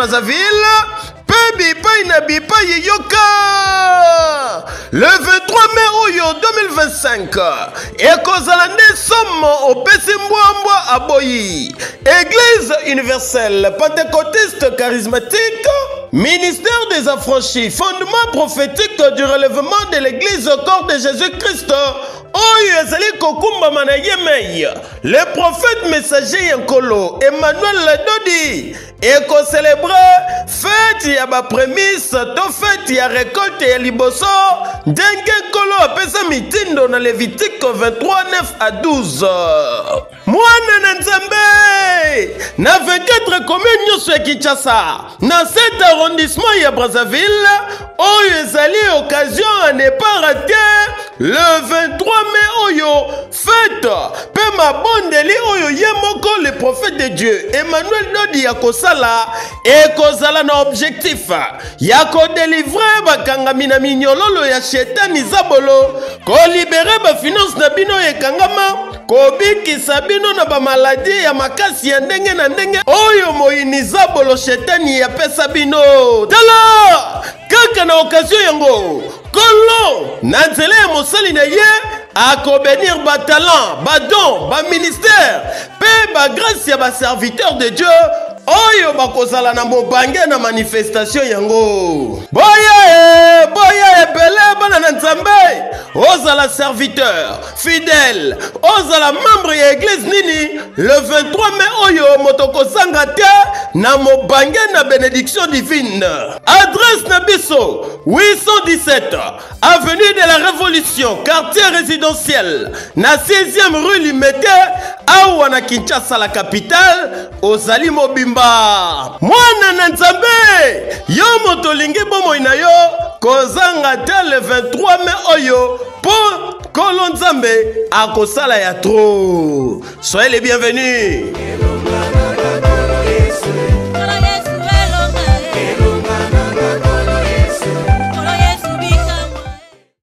Brazzaville, pe bipai na bipai yoka. Le 23 mai oyo 2025, ekozala nde somo opesi mbwambwa aboyi. Église universelle pentecôtiste charismatique, ministère des affranchis, fondement prophétique du relèvement de l'église au corps de Jésus-Christ. Oyo ezali kokumbama na Yemei, le prophète messager Yankolo Emmanuel Ledodi eko célébrer fête ya ba prémisse to fête ya récolte ya liboso ndenge Nkolo apesa mitindo na Lévitique 23 9 à 12. Mwana na Nzambe na 24 communes nyonso ya Kinshasa na 7 arrondissement ya Brazzaville oyo ezali occasion à ne pas rater le 23 mai oyo fête pe mabondeli oyo ye moko le prophète de Dieu Emmanuel Dodi ya kosala ekozala na objectif ya kodélivrer bakangami na minyololo ya shetani zabolo kolibere ba finance na bino ekangama kobikisa bino na ba maladie ya makasi ya ndenge na ndenge oyo moyini zabolo shetani ya pesa bino tala kaka na occasion yango Kolo na nzela ya mosali na ye akobenir ba talent, ba don, ba ministère, pe ba grâce ya ba serviteur de Dieu oyo bakozala na mobange na manifestation yango. Boya ebele bana na Nzambe ozala serviteur fidèle ozala membre ya église nini le 23 mai oyo motokozanga te na mobange na bénédiction divine. Adresse na biso 817 avenue de la Révolution, quartier résidentiel na 6e rue Limete awa na Kinshasa la capitale ozali mobimba. Mwana na Nzambe yo moto lingi bomo ina yo kozanga te le 23 mai oyo po Kolo Nzambe akosala ya trop. Soyez les bienvenus.